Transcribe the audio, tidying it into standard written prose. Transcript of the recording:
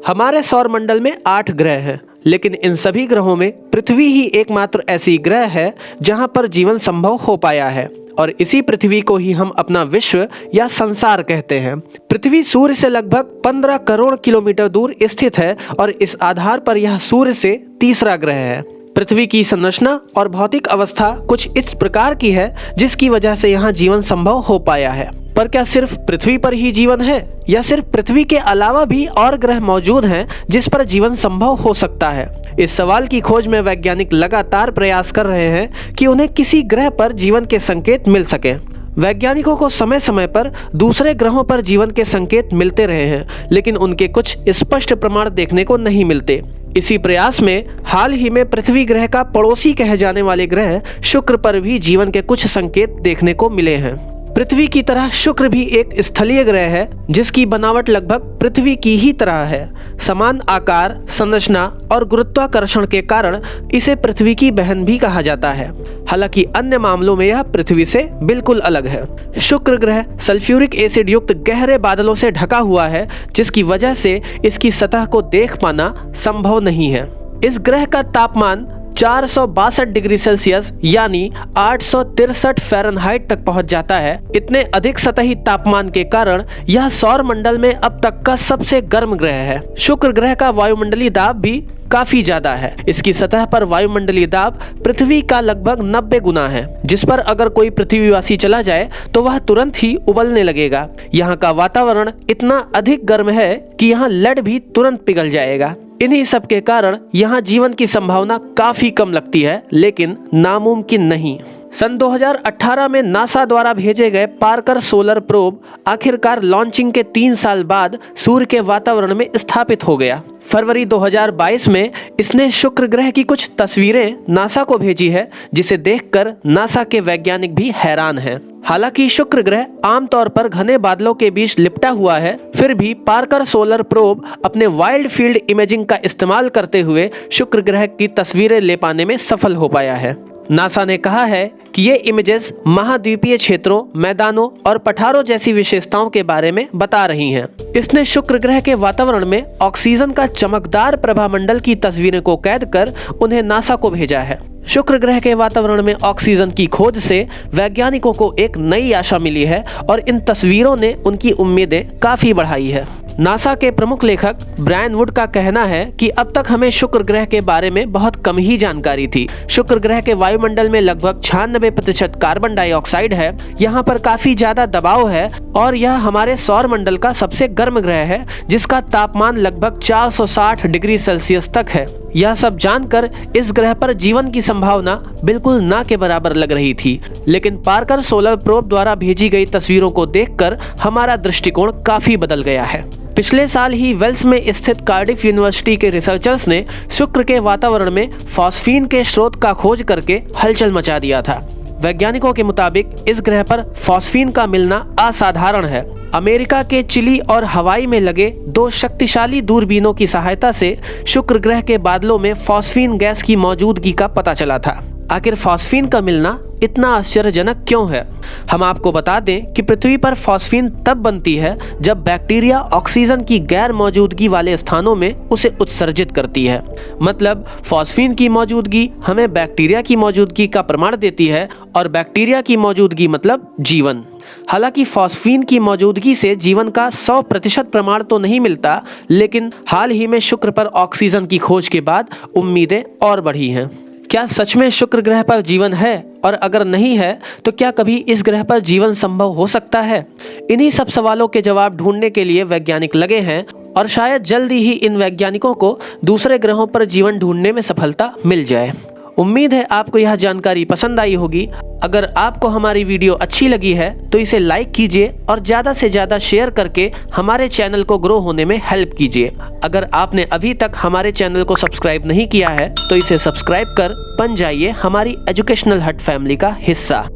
हमारे सौर मंडल में 8 ग्रह हैं, लेकिन इन सभी ग्रहों में पृथ्वी ही एकमात्र ऐसी ग्रह है जहां पर जीवन संभव हो पाया है और इसी पृथ्वी को ही हम अपना विश्व या संसार कहते हैं। पृथ्वी सूर्य से लगभग 15 करोड़ किलोमीटर दूर स्थित है और इस आधार पर यह सूर्य से तीसरा ग्रह है। पृथ्वी की संरचना और भौतिक अवस्था कुछ इस प्रकार की है जिसकी वजह से यहाँ जीवन संभव हो पाया है। पर क्या सिर्फ पृथ्वी पर ही जीवन है या सिर्फ पृथ्वी के अलावा भी और ग्रह मौजूद हैं जिस पर जीवन संभव हो सकता है? इस सवाल की खोज में वैज्ञानिक लगातार प्रयास कर रहे हैं कि उन्हें किसी ग्रह पर जीवन के संकेत मिल सके। वैज्ञानिकों को समय समय पर दूसरे ग्रहों पर जीवन के संकेत मिलते रहे हैं, लेकिन उनके कुछ स्पष्ट प्रमाण देखने को नहीं मिलते। इसी प्रयास में हाल ही में पृथ्वी ग्रह का पड़ोसी कहे जाने वाले ग्रह शुक्र पर भी जीवन के कुछ संकेत देखने को मिले हैं। पृथ्वी की तरह शुक्र भी एक स्थलीय ग्रह है जिसकी बनावट लगभग पृथ्वी की ही तरह है। समान आकार, संरचना और गुरुत्वाकर्षण के कारण इसे पृथ्वी की बहन भी कहा जाता है। हालांकि अन्य मामलों में यह पृथ्वी से बिल्कुल अलग है। शुक्र ग्रह सल्फ्यूरिक एसिड युक्त गहरे बादलों से ढका हुआ है जिसकी वजह से इसकी सतह को देख पाना संभव नहीं है। इस ग्रह का तापमान 462 डिग्री सेल्सियस यानी 863 फ़ारेनहाइट तक पहुंच जाता है। इतने अधिक सतही तापमान के कारण यह सौर मंडल में अब तक का सबसे गर्म ग्रह है। शुक्र ग्रह का वायुमंडलीय दाब भी काफी ज्यादा है। इसकी सतह पर वायुमंडलीय दाब पृथ्वी का लगभग 90 गुना है, जिस पर अगर कोई पृथ्वीवासी चला जाए तो वह तुरंत ही उबलने लगेगा। यहाँ का वातावरण इतना अधिक गर्म है कि यहाँ लेड भी तुरंत पिघल जाएगा। इन्हीं सब के कारण यहाँ जीवन की संभावना काफी कम लगती है, लेकिन नामुमकिन नहीं। सन 2018 में नासा द्वारा भेजे गए पार्कर सोलर प्रोब आखिरकार लॉन्चिंग के 3 साल बाद सूर्य के वातावरण में स्थापित हो गया। फरवरी 2022 में इसने शुक्र ग्रह की कुछ तस्वीरें नासा को भेजी है, जिसे देखकर नासा के वैज्ञानिक भी हैरान हैं। हालांकि शुक्र ग्रह आमतौर पर घने बादलों के बीच लिपटा हुआ है, फिर भी पार्कर सोलर प्रोब अपने वाइल्ड फील्ड इमेजिंग का इस्तेमाल करते हुए शुक्र ग्रह की तस्वीरें ले पाने में सफल हो पाया है। नासा ने कहा है कि ये इमेजेस महाद्वीपीय क्षेत्रों, मैदानों और पठारों जैसी विशेषताओं के बारे में बता रही हैं। इसने शुक्र ग्रह के वातावरण में ऑक्सीजन का चमकदार प्रभामंडल की तस्वीरें को कैद कर उन्हें नासा को भेजा है। शुक्र ग्रह के वातावरण में ऑक्सीजन की खोज से वैज्ञानिकों को एक नई आशा मिली है और इन तस्वीरों ने उनकी उम्मीदें काफी बढ़ाई है। नासा के प्रमुख लेखक ब्रायन वुड का कहना है कि अब तक हमें शुक्र ग्रह के बारे में बहुत कम ही जानकारी थी। शुक्र ग्रह के वायुमंडल में लगभग 96% कार्बन डाइऑक्साइड है। यहाँ पर काफी ज्यादा दबाव है और यह हमारे सौर मंडल का सबसे गर्म ग्रह है, जिसका तापमान लगभग 460 डिग्री सेल्सियस तक है। यह सब जानकर इस ग्रह पर जीवन की संभावना बिल्कुल ना के बराबर लग रही थी, लेकिन पार्कर सोलर प्रोब द्वारा भेजी गई तस्वीरों को देखकर हमारा दृष्टिकोण काफी बदल गया है। पिछले साल ही वेल्स में स्थित कार्डिफ यूनिवर्सिटी के रिसर्चर्स ने शुक्र के वातावरण में फॉस्फीन के स्रोत का खोज करके हलचल मचा दिया था। वैज्ञानिकों के मुताबिक इस ग्रह पर फॉस्फीन का मिलना असाधारण है। अमेरिका के चिली और हवाई में लगे 2 शक्तिशाली दूरबीनों की सहायता से शुक्र ग्रह के बादलों में फॉस्फीन गैस की मौजूदगी का पता चला था। आखिर फॉस्फीन का मिलना इतना आश्चर्यजनक क्यों है? हम आपको बता दें कि पृथ्वी पर फॉस्फीन तब बनती है जब बैक्टीरिया ऑक्सीजन की गैर मौजूदगी वाले स्थानों में उसे उत्सर्जित करती है। मतलब फॉस्फीन की मौजूदगी हमें बैक्टीरिया की मौजूदगी का प्रमाण देती है और बैक्टीरिया की मौजूदगी मतलब जीवन। हालांकि फॉस्फीन की मौजूदगी से जीवन का 100% प्रमाण तो नहीं मिलता, लेकिन हाल ही में शुक्र पर ऑक्सीजन की खोज के बाद उम्मीदें और बढ़ी हैं। क्या सच में शुक्र ग्रह पर जीवन है? और अगर नहीं है तो क्या कभी इस ग्रह पर जीवन संभव हो सकता है? इन्हीं सब सवालों के जवाब ढूंढने के लिए वैज्ञानिक लगे हैं और शायद जल्दी ही इन वैज्ञानिकों को दूसरे ग्रहों पर जीवन ढूंढने में सफलता मिल जाए। उम्मीद है आपको यह जानकारी पसंद आई होगी। अगर आपको हमारी वीडियो अच्छी लगी है तो इसे लाइक कीजिए और ज़्यादा से ज़्यादा शेयर करके हमारे चैनल को ग्रो होने में हेल्प कीजिए। अगर आपने अभी तक हमारे चैनल को सब्सक्राइब नहीं किया है तो इसे सब्सक्राइब कर बन जाइए हमारी एजुकेशनल हट फैमिली का हिस्सा।